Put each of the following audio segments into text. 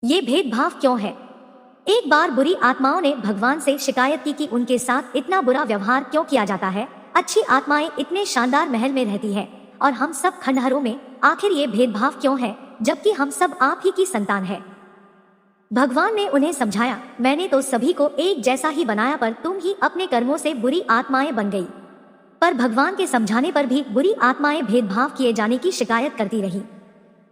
ये भेदभाव क्यों है? एक बार बुरी आत्माओं ने भगवान से शिकायत की कि उनके साथ इतना बुरा व्यवहार क्यों किया जाता है। अच्छी आत्माएं इतने शानदार महल में रहती है और हम सब खंडहरों में, आखिर ये भेदभाव क्यों है जबकि हम सब आप ही की संतान है। भगवान ने उन्हें समझाया, मैंने तो सभी को एक जैसा ही बनाया, पर तुम ही अपने कर्मों से बुरी आत्माएं बन गई। पर भगवान के समझाने पर भी बुरी आत्माएं भेदभाव किए जाने की शिकायत करती रही।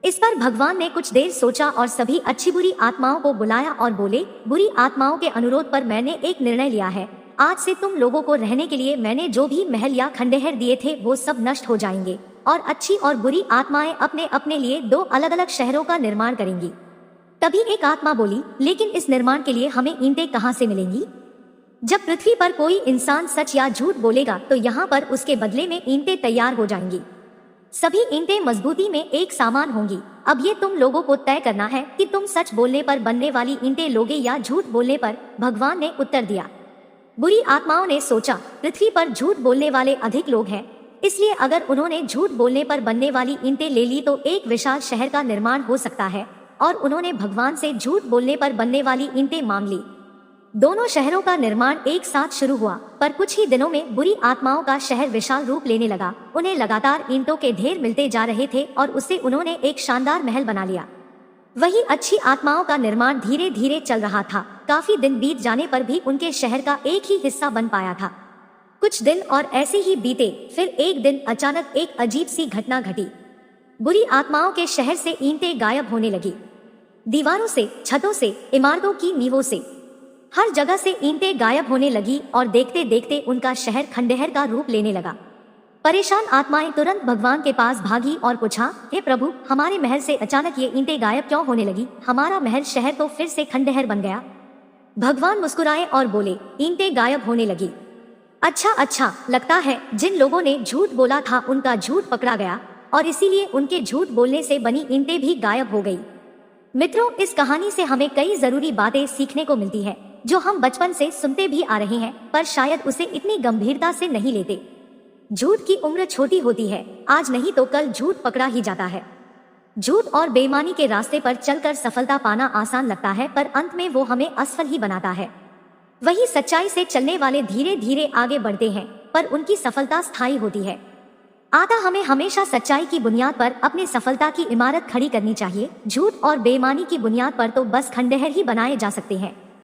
इस पर भगवान ने कुछ देर सोचा और सभी अच्छी बुरी आत्माओं को बुलाया और बोले, बुरी आत्माओं के अनुरोध पर मैंने एक निर्णय लिया है। आज से तुम लोगों को रहने के लिए मैंने जो भी महल या खंडहर दिए थे वो सब नष्ट हो जाएंगे और अच्छी और बुरी आत्माएं अपने अपने लिए दो अलग अलग शहरों का निर्माण करेंगी। तभी एक आत्मा बोली, लेकिन इस निर्माण के लिए हमें ईंटें कहाँ से मिलेंगी? जब पृथ्वी पर कोई इंसान सच या झूठ बोलेगा तो यहाँ पर उसके बदले में ईंटें तैयार हो जाएंगी। सभी ईंटें मजबूती में एक समान होंगी। अब ये तुम लोगों को तय करना है कि तुम सच बोलने पर बनने वाली ईंटें लोगे या झूठ बोलने पर। भगवान ने उत्तर दिया। बुरी आत्माओं ने सोचा, पृथ्वी पर झूठ बोलने वाले अधिक लोग हैं, इसलिए अगर उन्होंने झूठ बोलने पर बनने वाली ईंटें ले ली तो एक विशाल शहर का निर्माण हो सकता है। और उन्होंने भगवान से झूठ बोलने पर बनने वाली ईंटें मांग ली। दोनों शहरों का निर्माण एक साथ शुरू हुआ, पर कुछ ही दिनों में बुरी आत्माओं का शहर विशाल रूप लेने लगा। उन्हें लगातार ईंटों के ढेर मिलते जा रहे थे और उससे उन्होंने एक शानदार महल बना लिया। वही अच्छी आत्माओं का निर्माण धीरे धीरे चल रहा था। काफी दिन बीत जाने पर भी उनके शहर का एक ही हिस्सा बन पाया था। कुछ दिन और ऐसे ही बीते, फिर एक दिन अचानक एक अजीब सी घटना घटी। बुरी आत्माओं के शहर से ईंटें गायब होने लगी। दीवारों से, छतों से, इमारतों की नींवों से, हर जगह से ईंटें गायब होने लगी और देखते देखते उनका शहर खंडहर का रूप लेने लगा। परेशान आत्माएं तुरंत भगवान के पास भागी और पूछा, हे प्रभु, हमारे महल से अचानक ये ईंटें गायब क्यों होने लगी? हमारा महल शहर तो फिर से खंडहर बन गया। भगवान मुस्कुराए और बोले, ईंटें गायब होने लगी। अच्छा, लगता है जिन लोगों ने झूठ बोला था उनका झूठ पकड़ा गया और इसीलिए उनके झूठ बोलने से बनी ईंटें भी गायब हो गई। मित्रों, इस कहानी से हमें कई जरूरी बातें सीखने को मिलती है जो हम बचपन से सुनते भी आ रहे हैं, पर शायद उसे इतनी गंभीरता से नहीं लेते। झूठ की उम्र छोटी होती है, आज नहीं तो कल झूठ पकड़ा ही जाता है। झूठ और बेईमानी के रास्ते पर चलकर सफलता पाना आसान लगता है, पर अंत में वो हमें असफल ही बनाता है। वही सच्चाई से चलने वाले धीरे धीरे आगे बढ़ते हैं, पर उनकी सफलता स्थायी होती है। अतः हमें हमेशा सच्चाई की बुनियाद पर अपनी सफलता की इमारत खड़ी करनी चाहिए। झूठ और बेईमानी की बुनियाद पर तो बस खंडहर ही बनाए जा सकते हैं।